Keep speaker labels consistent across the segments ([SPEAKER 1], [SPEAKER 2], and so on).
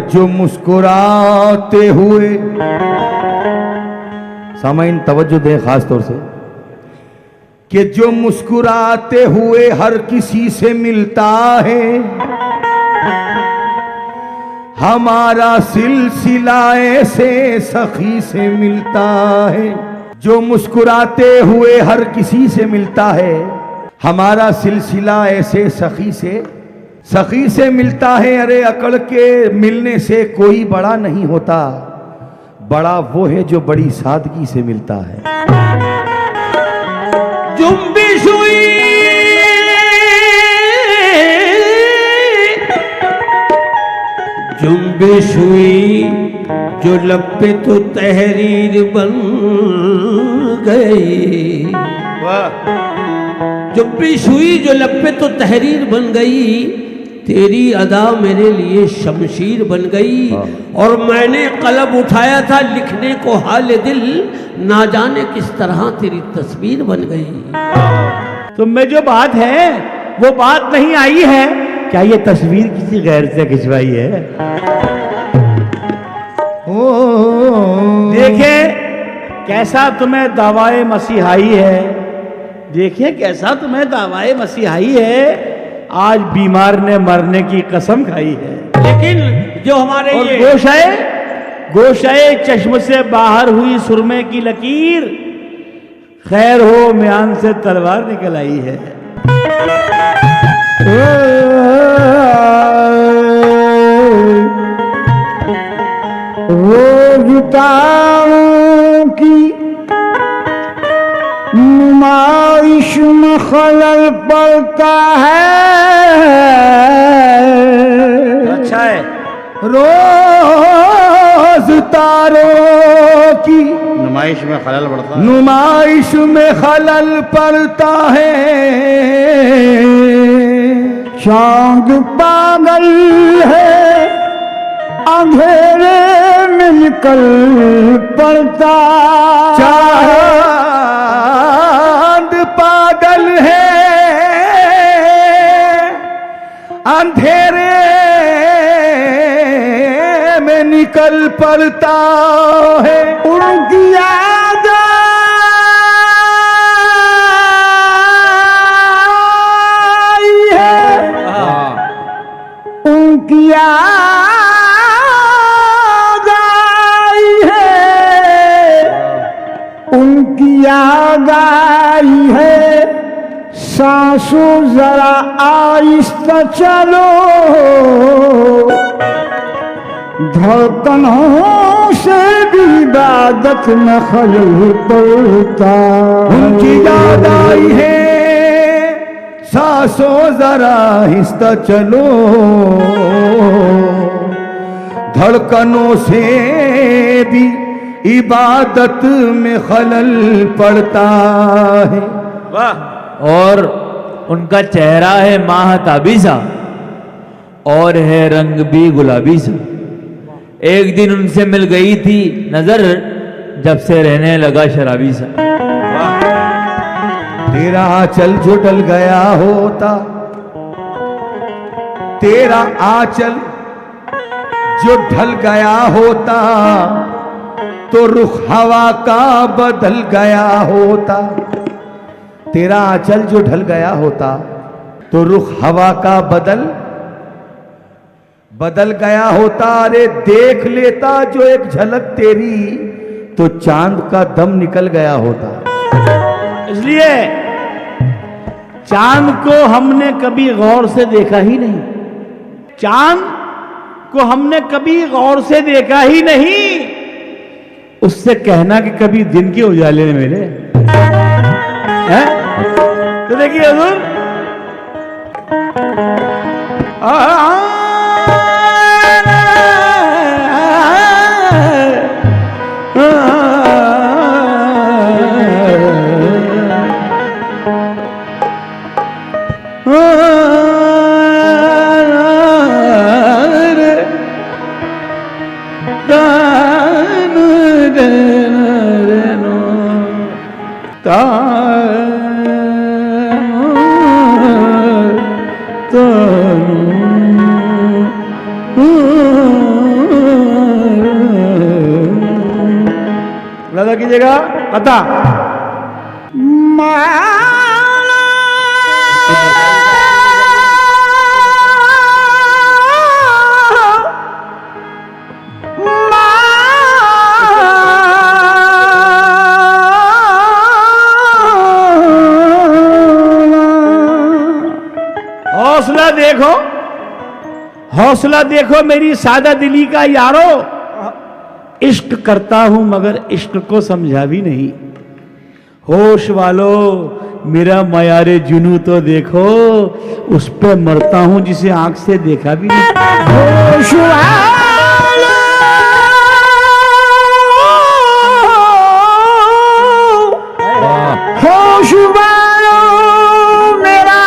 [SPEAKER 1] जो मुस्कुराते हुए, सामाइन तवज्जो दें खास तौर से, कि जो मुस्कुराते हुए हर किसी से मिलता है, हमारा सिलसिला ऐसे सखी से मिलता है। जो मुस्कुराते हुए हर किसी से मिलता है, हमारा सिलसिला ऐसे सखी से मिलता है। अरे अकड़ के मिलने से कोई बड़ा नहीं होता, बड़ा वो है जो बड़ी सादगी से मिलता है।
[SPEAKER 2] जुम्बिश हुई जुम्बिश हुई जो लब पे तो तहरीर बन गई। वाह। जुम्बिश हुई जो लब पे तो तहरीर बन गई, तेरी अदा मेरे लिए शमशीर बन गई। और मैंने कलम उठाया था लिखने को हाल दिल, ना जाने किस तरह तेरी तस्वीर बन गई।
[SPEAKER 3] तुम में जो बात है वो बात नहीं आई है, क्या ये तस्वीर किसी गैर से खिंचवाई है? देखे कैसा तुम्हें दावाए मसीहाई है, देखिए कैसा तुम्हें दावाए मसीहाई है। आज बीमार ने मरने की कसम खाई है,
[SPEAKER 2] लेकिन जो हमारे ये
[SPEAKER 3] गोशाए चश्म से बाहर हुई सुरमे की लकीर, खैर हो म्यान से तलवार निकल आई है।
[SPEAKER 4] रोज़तारों की नुमाइश में खलल पड़ता है।
[SPEAKER 3] अच्छा है।
[SPEAKER 1] रोज तारों की
[SPEAKER 3] नुमाइश में खलल पड़ता है,
[SPEAKER 1] नुमाइश में खलल पड़ता है।
[SPEAKER 4] चांद पागल है अंधेरे में निकल पड़ता।
[SPEAKER 1] चांद पागल है अंधेरे में निकल पड़ता है।
[SPEAKER 4] उनकी याद आई है, उनकी याद आई है, उनकी याद आई है। सांसों जरा आहिस्ता चलो, धड़कनों से भी इबादत में खलल पड़ता।
[SPEAKER 1] उनकी याद आई है, सांसों जरा आहिस्ता चलो, धड़कनों से भी इबादत में खलल पड़ता है।
[SPEAKER 3] वाह। और उनका चेहरा है माहताबी सा और है रंग भी गुलाबी सा। एक दिन उनसे मिल गई थी नजर, जब से रहने लगा शराबी सा।
[SPEAKER 1] तेरा आंचल जो ढल गया होता, तेरा आंचल जो ढल गया होता, तो रुख हवा का बदल गया होता। तेरा आंचल जो ढल गया होता, तो रुख हवा का बदल गया होता। अरे देख लेता जो एक झलक तेरी, तो चांद का दम निकल गया होता।
[SPEAKER 3] इसलिए चांद को हमने कभी गौर से देखा ही नहीं, चांद को हमने कभी गौर से देखा ही नहीं। उससे कहना कि कभी दिन के उजाले में मिले हैं? तो देखिए हुजूर, लगा कीजिएगा कथा। हौसला देखो, हौसला देखो मेरी सादा दिली का यारो। इश्क करता हूं मगर इश्क को समझा भी नहीं। होश वालो मेरा मयारे जुनू तो देखो, उस पे मरता हूं जिसे आंख से देखा भी नहीं। होश वालो, होश वालो मेरा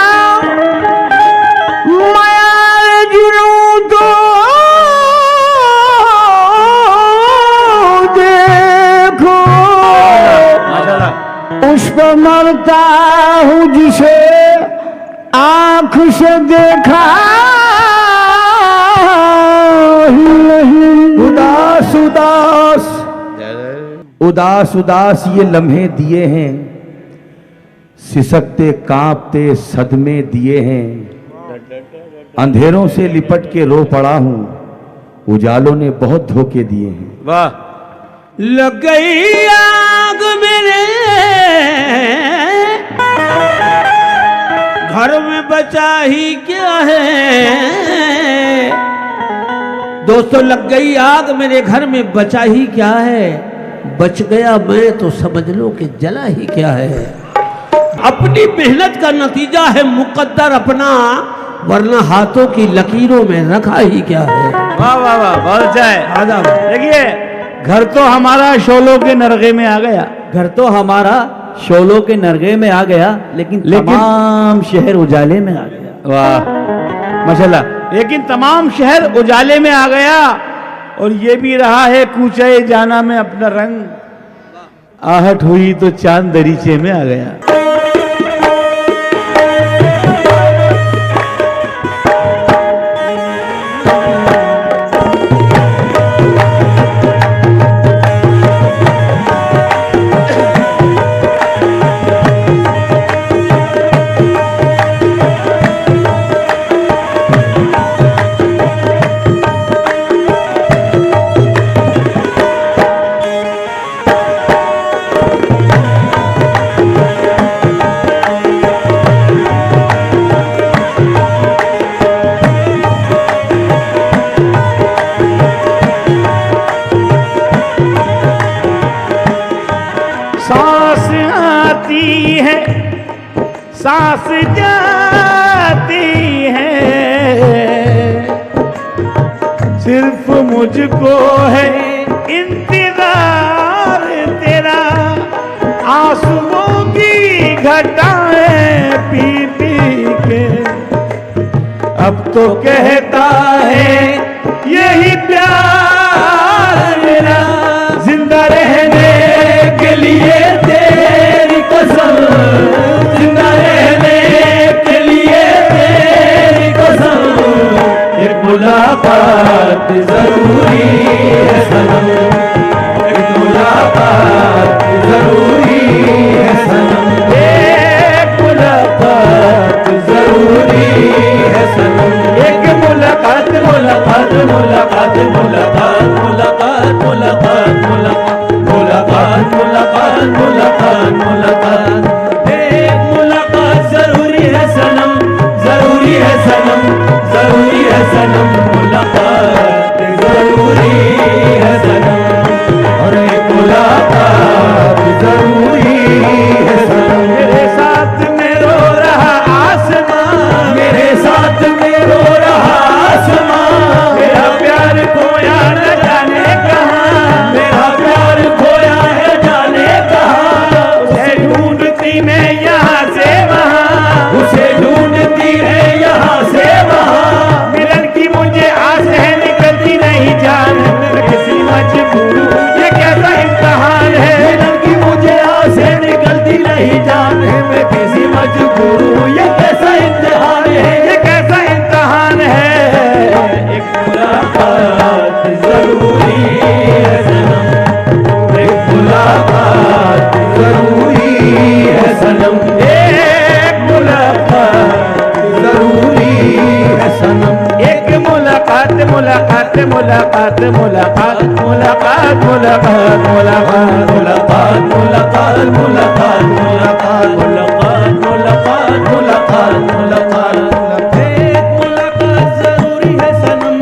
[SPEAKER 3] मयारे जुनू तो देखो, उस पर मरता हूं जिसे आंख से देखा ही नहीं।
[SPEAKER 1] उदास उदास उदास उदास ये लम्हे दिए हैं, सिसकते कांपते सदमे दिए हैं। अंधेरों से लिपट के रो पड़ा हूं, उजालों ने बहुत धोखे दिए हैं।
[SPEAKER 3] वाह।
[SPEAKER 2] लग गई आग मेरे घर में बचा ही क्या है। दोस्तों लग गई आग मेरे घर में बचा ही क्या है। बच गया मैं तो समझ लो कि जला ही क्या है। अपनी मेहनत का नतीजा है मुकद्दर अपना, वरना हाथों की लकीरों में रखा ही क्या है।
[SPEAKER 3] वाह वाह वाह, बहुत अच्छा है।
[SPEAKER 2] आदाब।
[SPEAKER 3] देखिए, घर तो हमारा शोलों के नरगे में आ गया,
[SPEAKER 4] घर तो हमारा शोलों के नरगे में आ गया, लेकिन तमाम शहर उजाले में आ गया।
[SPEAKER 3] वाह माशाल्लाह। लेकिन तमाम शहर उजाले में आ गया, और ये भी रहा है कूचे जाना में अपना रंग। आहट हुई तो चांद दरीचे में आ गया। सांस जाती है, सिर्फ मुझको है इंतजार तेरा। आंसुओं की घटाएं पी पी के अब तो कहता है यही प्यार मेरा। जिंदा रहने के लिए तेरी कसम, जिंदा रहने के लिए तेरी कसम। एक मुलाकात जरूरी है सनम, एक मुलाकात जरूरी है सनम, एक मुलाकात जरूरी है सनम। एक मुलाकात मुलाकात मुलाकात मुलाकात मुलाकात मुलाकात मुलाकात मुलाकात मुलाकात मुलाकात। एक मुलाकात जरूरी है सनम, जरूरी है सनम, जरूरी है सनम। मुलाकात जरूरी है सनम, और एक मुलाकात जरूरी है सनम। मेरे साथ में रो रहा आसमां, मेरे साथ में रो रहा आसमां। मेरा प्यार खोया न जाने कहाँ, मेरा प्यार खोया है जाने कहाँ। उसे ढूंढती
[SPEAKER 1] मुलाकात जरूरी है सनम,
[SPEAKER 3] एक मुलाकात
[SPEAKER 1] जरूरी है सनम,
[SPEAKER 3] एक मुलाकात मुलाकात मुलाकात मुलाकात मुलाकात मुलाकात मुलाकात
[SPEAKER 1] मुलाकात मुलाकात मुलाकात मुलाकात मुलाकात मुलाकात मुलाकात मुलाकात,
[SPEAKER 3] एक मुलाकात जरूरी है सनम,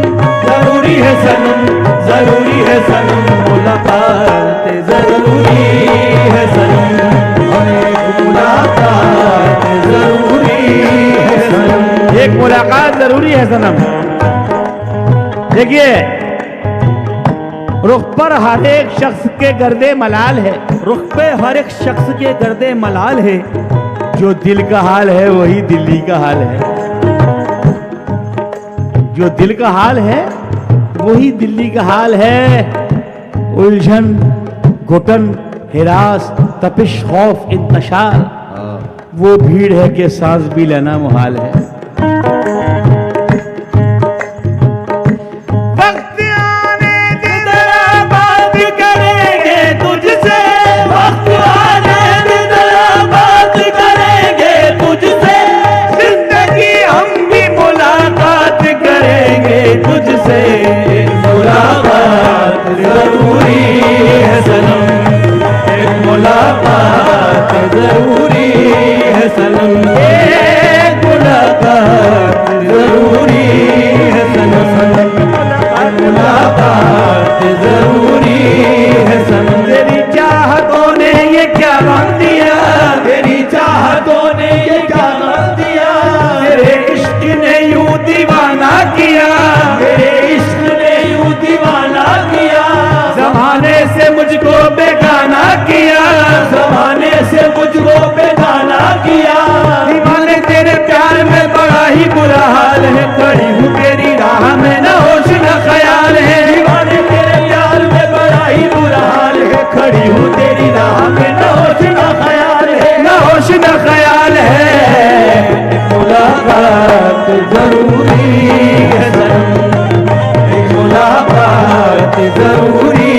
[SPEAKER 1] जरूरी है सनम, जरूरी है सनम, मुलाकात जरूरी है सनम, एक मुलाकात जरूरी है सनम,
[SPEAKER 3] एक मुलाकात जरूरी है सनम। देखिए, रुख पर हर एक शख्स के गर्दे मलाल है,
[SPEAKER 4] रुख पे हर एक शख्स के गर्दे मलाल है,
[SPEAKER 3] जो दिल का हाल है वही दिल्ली का हाल है, जो दिल का हाल है वही दिल्ली का हाल है। उलझन, घुटन, हिरास, तपिश, खौफ, इंतशार, वो भीड़ है कि सांस भी लेना मुहाल है। वक्त आने दे जरा बात करेंगे तुझसे, वक्त आने दे जरा बात करेंगे तुझसे, जिंदगी हम भी मुलाकात करेंगे तुझसे,
[SPEAKER 1] मुलाकात जरूरी है सनम, एक मुलाकात जरूरी है सनम, एक मुलाकात जरूरी है सनम, मुलाकात जरूरी है सनम,
[SPEAKER 3] तेरी चाहतों ने ये क्या बांध दिया,
[SPEAKER 1] तेरी चाहतों ने ये क्या बांध दिया,
[SPEAKER 3] तेरे इश्क ने यूं दीवाना किया,
[SPEAKER 1] तेरे इश्क ने यूं दीवाना किया,
[SPEAKER 3] जमाने से मुझको बेगाना किया,
[SPEAKER 1] जमाने से मुझको बेगाना किया,
[SPEAKER 3] दीवाने तेरे प्यार में बड़ा ही बुरा हाल है, खड़ी हूँ तेरी राह में न होश न ख्याल है,
[SPEAKER 1] दीवाने तेरे प्यार में बड़ा ही बुरा हाल है, खड़ी हूँ तेरी राह में न होश न ख्याल है,
[SPEAKER 3] न होश न ख्याल है।
[SPEAKER 1] मुलाकात जरूरी है सनम, एक मुलाकात जरूरी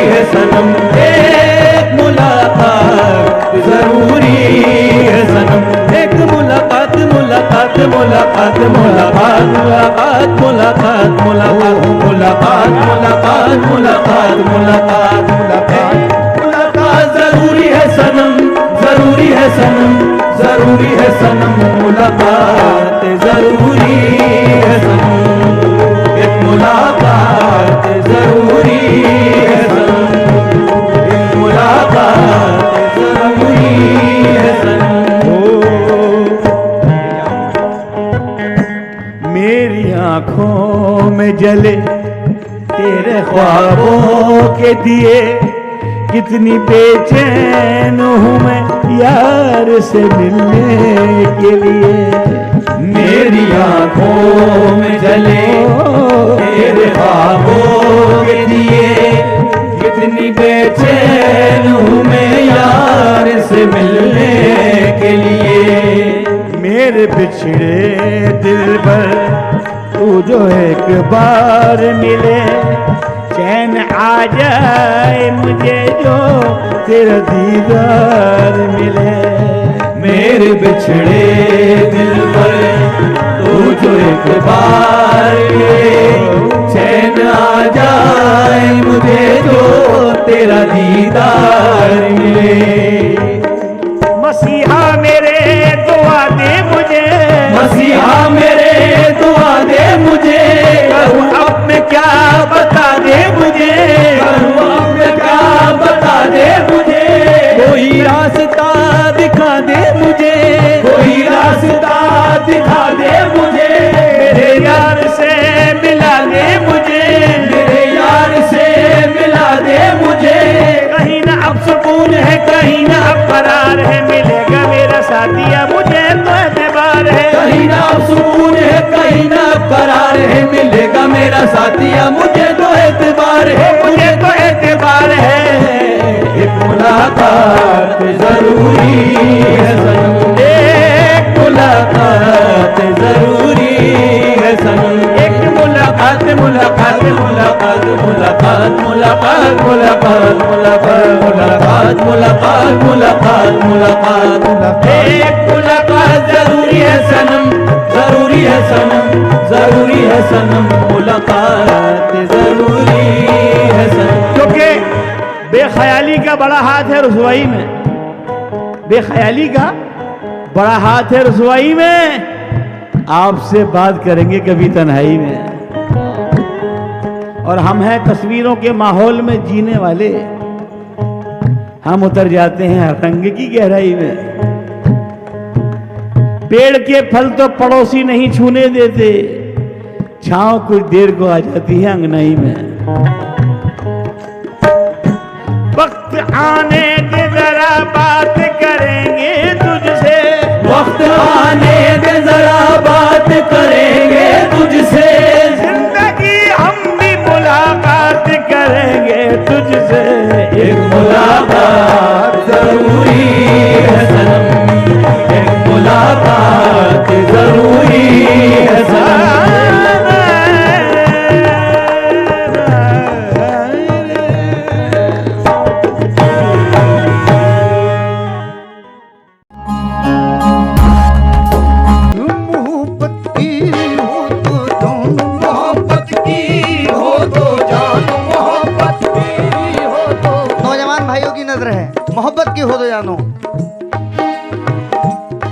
[SPEAKER 1] है सनम, एक मुलाकात जरूरी है सनम, एक मुलाकात मुलाकात मुलाकात मुलाकात मुलाकात मुलाकात मुलाकात मुलाकात मुलाकात मुलाकात मुलाकात मुलाकात मुलाकात जरूरी है सनम, जरूरी है सनम, जरूरी है सनम, मुलाकात जरूरी है सनम, एक मुलाकात जरूरी है सनम, एक मुलाकात जरूरी है सनम।
[SPEAKER 3] मेरी आंखों में जले तेरे ख्वाबों के दिए, कितनी बेचैन हूँ मैं यार से मिलने के लिए,
[SPEAKER 1] मेरी आंखों में जले तेरे ख्वाबों के दिए, कितनी बेचैन हूँ मैं यार से मिलने के लिए,
[SPEAKER 3] मेरे बिछड़े दिल पर तू जो एक बार मिले, चैन आ जाए मुझे जो तेरा दीदार मिले,
[SPEAKER 1] मेरे बिछड़े दिल पर तू जो एक बार मिले, चैन आ जाए मुझे जो तेरा दीदार मिले,
[SPEAKER 3] मसीहा मेरे दुआ दे मुझे,
[SPEAKER 1] मसीहा मेरे दुआ दे मुझे,
[SPEAKER 3] करूं अब मैं क्या बता दे मुझे,
[SPEAKER 1] करूं अब मैं क्या बता दे मुझे,
[SPEAKER 3] कोई रास्ता दिखा दे मुझे,
[SPEAKER 1] कोई रास्ता दिखा दे मुझे,
[SPEAKER 3] मेरे यार से मिला दे मुझे,
[SPEAKER 1] मेरे यार से मिला दे मुझे,
[SPEAKER 3] कहीं ना अब सुकून है कहीं ना अब करार है, मिलेगा मेरा साथिया मुझे तो एतबार है,
[SPEAKER 1] कहीं ना सुकून है कहीं ना करार है, मिलेगा मेरा साथिया मुझे तो एतबार है,
[SPEAKER 3] मुझे तो एतबार है।
[SPEAKER 1] एक मुलाकात जरूरी है सनम, एक मुलाकात जरूरी है सनम,
[SPEAKER 3] एक मुलाकात मुलाकात मुलाकात
[SPEAKER 4] मुलाकात मुलाकात मुलाकात मुलाकात मुलाकात मुलाकात मुलाकात मुलाकात मुलाकात एक मुलाकात जरूरी है सनम, जरूरी है सनम, जरूरी है सनम, मुलाकात जरूरी है सनम।
[SPEAKER 3] क्योंकि बेख्याली का बड़ा हाथ है रुसवाई में, बेख्याली का बड़ा हाथ है रुसवाई में। आपसे बात करेंगे कभी तन्हाई में, और हम हैं तस्वीरों के माहौल में जीने वाले, हम उतर जाते हैं रंग की गहराई में। पेड़ के फल तो पड़ोसी नहीं छूने देते, छांव कुछ देर को आ जाती है अंगनाई में। वक्त आने दे जरा बात करेंगे तुझसे,
[SPEAKER 4] वक्त आने दे जरा बात करेंगे तुझसे,
[SPEAKER 3] जिंदगी हम भी मुलाकात करेंगे तुझसे।
[SPEAKER 4] एक मुलाकात जरूरी है सनम, एक मुलाकात जरूरी है सनम।
[SPEAKER 5] नौजवान भाइयों की नजर है, मोहब्बत की हो तो जानो।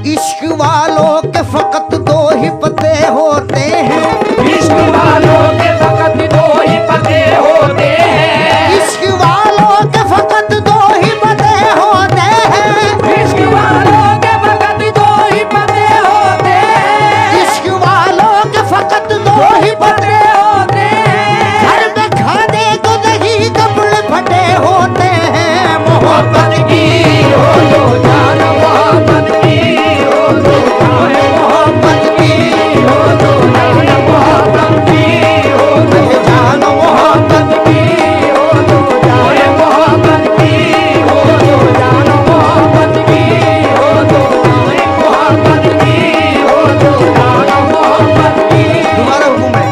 [SPEAKER 5] इश्क वालों के फकत दो ही पते होते हैं,
[SPEAKER 4] इश्क वालों के फकत दो ही पते होते हैं,
[SPEAKER 5] इश्क वालों के फकत दो ही पते होते हैं,
[SPEAKER 4] इश्क वालों के फकत दो ही पते होते हैं,
[SPEAKER 5] इश्क वालों के फकत दो ही पते
[SPEAKER 4] होते हैं।
[SPEAKER 5] घर में खाने को दही कपड़े फटे होते हैं।
[SPEAKER 4] मोहब्बत की हो तो जान, मोहब्बत की हो तो जान, मोहब्बत की हो तो जान, मोहब्बत की हो तो जान, मोहब्बत की हो तो जान, मोहब्बत की हो तो जान, मोहब्बत की हो तो जान, मोहब्बत की हो तो जान, मोहब्बत की।
[SPEAKER 5] तुम्हारा हुक्म है।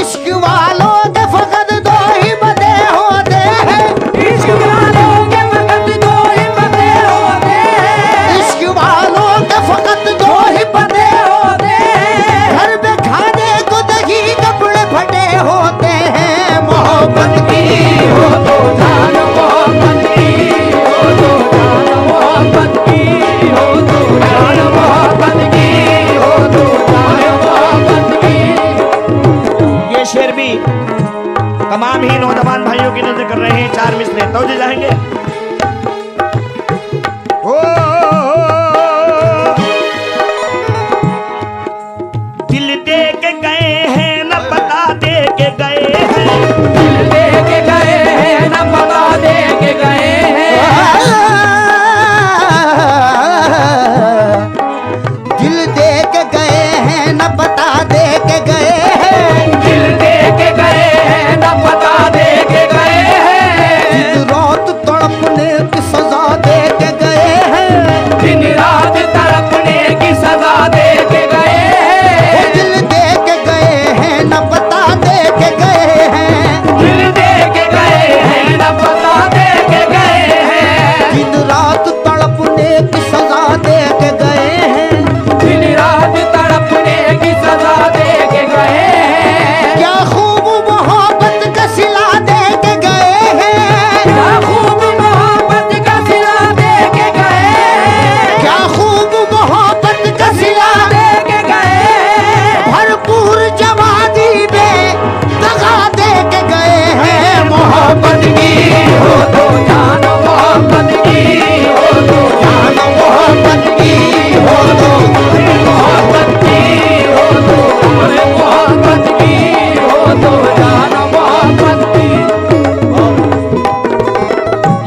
[SPEAKER 5] इश्क वालों के फकत दो ही पते होते हैं,
[SPEAKER 4] इश्क वालों के फकत दो ही पते होते हैं,
[SPEAKER 5] इश्क वालों के फकत दो ही पते
[SPEAKER 4] होते हैं।
[SPEAKER 5] घर में खाने को दही कपड़े फटे होते हैं। मोहब्बत
[SPEAKER 4] की हो तो जान, मोहब्बत की हो तो जान, मोहब्बत की हो तो जान, मोहब्बत की हो तो जान, मोहब्बत की।
[SPEAKER 3] ये शेर भी तमाम ही नौजवान भाइयों की नजर कर रहे हैं। चार मिसरे तवज्जो जाएंगे। ओ, दिल दे के गए हैं न पता दे के गए हैं,
[SPEAKER 4] दिल दे के गए हैं न पता दे के गए हैं,
[SPEAKER 5] दिल दे के गए हैं न पता दे के गए हैं।
[SPEAKER 4] दिल दे के गए हैं न पता दे के गए हैं,
[SPEAKER 5] दिन रात तड़पने की सजा दे के गए हैं।
[SPEAKER 4] दिन रात तड़पने की सजा दे के गए हैं,
[SPEAKER 5] वो दिल दे के गए हैं न पता दे के गए हैं।
[SPEAKER 4] दिल दे के गए हैं न पता दे के गए हैं,
[SPEAKER 5] दिन रात तड़पने की सजा दे के गए हैं।
[SPEAKER 4] दिन रात तड़पने की सजा दे के गए हैं।
[SPEAKER 5] क्या खूब मोहब्बत का सिला दे के गए हैं।
[SPEAKER 4] क्या खूब मोहब्बत का सिला दे के गए हैं,
[SPEAKER 5] क्या खूब मोहब्बत का सिला
[SPEAKER 4] दे के गए हैं।
[SPEAKER 5] भरपूर जवानी में दगा दे के गए हैं। मोहब्बत की
[SPEAKER 4] हो तो जान, मोहब्बत की हो तो जान, मोहब्बत की हो तो मोहब्बत की हो तो मोहब्बत की हो तो जान, मोहब्बत की।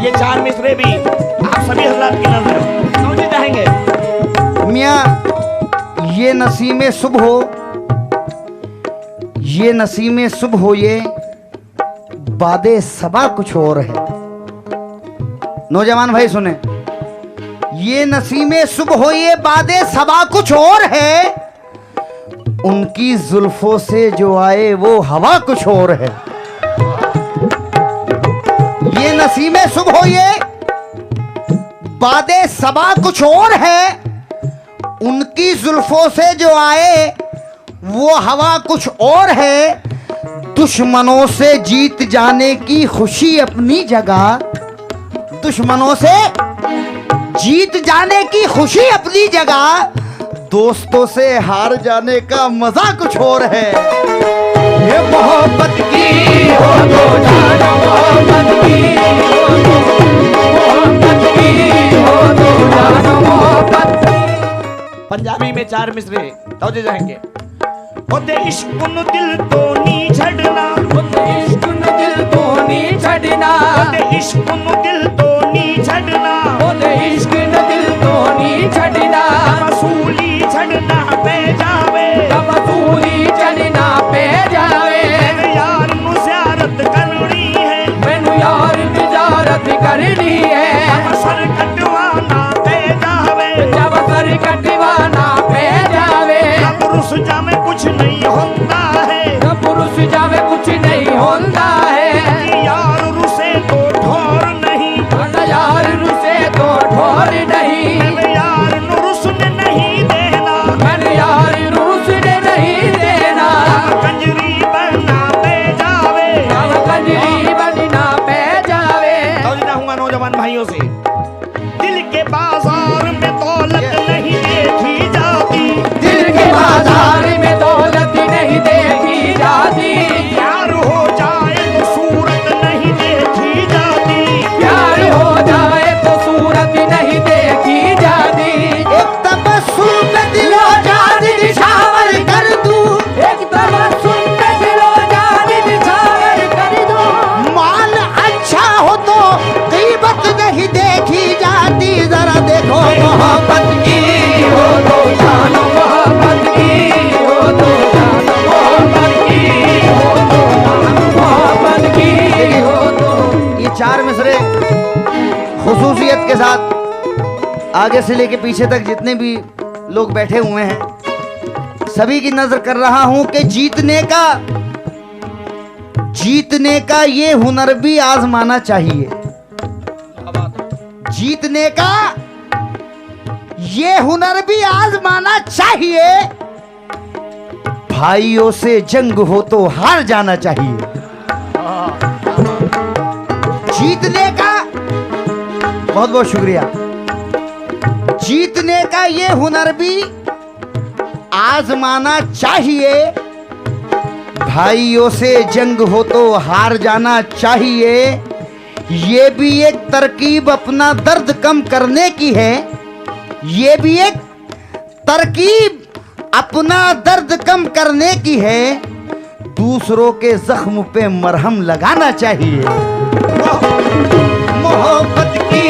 [SPEAKER 3] ये चार मिसरे भी आप सभी हजरात की नजर तवज्जो जाएंगे।
[SPEAKER 5] मियाँ ये नसीमे सुबह हो, ये नसीमे सुबह हो, ये बादे सबा कुछ और है। नौजवान भाई सुने, ये नसीमे सुबह हो, ये बादे सबा कुछ और है। उनकी जुल्फों से जो आए वो हवा कुछ और है। ये नसीमे सुबह ये बादे सबा कुछ और है, उनकी जुल्फों से जो आए वो हवा कुछ और है। दुश्मनों से जीत जाने की खुशी अपनी जगह, दुश्मनों से जीत जाने की खुशी अपनी जगह, दोस्तों से हार जाने का मजा कुछ और है। ये मोहब्बत की हो तो जान, मोहब्बत की हो तो, मोहब्बत की हो तो जान, मोहब्बत की।
[SPEAKER 3] पंजाबी में 4 मिसरे तवजे जाएंगे।
[SPEAKER 6] ओदे इश्क नु दिल तो नी छड़ना,
[SPEAKER 4] ओदे इश्क नु दिल तो नी छड़ना,
[SPEAKER 6] ओदे इश्क नु दिल तो नी छड़ना,
[SPEAKER 4] ओदे इश्क नु दिल तो नी छड़ना,
[SPEAKER 6] रसूली छड़ना पे जावे,
[SPEAKER 4] रसूली छड़ना पे जावे।
[SPEAKER 6] मेरे यार नु ज़ियारत करनी है,
[SPEAKER 4] मैनू यार दी ज़ियारत करनी है,
[SPEAKER 6] सर कटवाना पे जावे,
[SPEAKER 4] जब सर कटवाना पे जावे।
[SPEAKER 6] अब रुस जावे कुछ नहीं होता है,
[SPEAKER 4] पुरुष जावे कुछ नहीं होता है।
[SPEAKER 6] यार रुसे तो ठोर नहीं,
[SPEAKER 4] यार रुसे तो ठोर नहीं,
[SPEAKER 6] मेरे यार नु रुसने नहीं देना,
[SPEAKER 4] मैंने यार रुसने नहीं देना।
[SPEAKER 6] कंजरी बनना पे जावे,
[SPEAKER 4] अब कंजरी बनना पे जावे।
[SPEAKER 6] तवज्जो चाहूंगा नौजवान भाइयों से, दिल के बाजार में दौलत नहीं देखी जाती,
[SPEAKER 4] दिल के बाजार में दौलत नहीं देखी जाती,
[SPEAKER 6] प्यार हो जाए तो सूरत नहीं देखी जाती,
[SPEAKER 4] प्यार हो जाए तो सूरत नहीं देखी जाती।
[SPEAKER 5] एक तबस्सुम पे दिलो जान निछावर कर दूं,
[SPEAKER 4] एक तबस्सुम पे दिलो जान निछावर कर दूं।
[SPEAKER 5] माल अच्छा हो तो कीमत नहीं देखी जाती। जरा देखो मोहब्बत की
[SPEAKER 4] हो तो जान, मोहब्बत की हो तो जान, मोहब्बत की हो तो जान, मोहब्बत की हो तो।
[SPEAKER 5] ये 4 मिसरे खुसूसियत के साथ आगे से लेके पीछे तक जितने भी लोग बैठे हुए हैं सभी की नजर कर रहा हूं कि जीतने का ये हुनर भी आजमाना चाहिए। जीतने का ये हुनर भी आजमाना चाहिए। भाइयों से जंग हो तो हार जाना चाहिए। जीतने का बहुत बहुत शुक्रिया। जीतने का ये हुनर भी आजमाना चाहिए। भाइयों से जंग हो तो हार जाना चाहिए। ये भी एक तरकीब अपना दर्द कम करने की है। ये भी एक तरकीब अपना दर्द कम करने की है। दूसरों के जख्म पे मरहम लगाना चाहिए। मोहब्बत की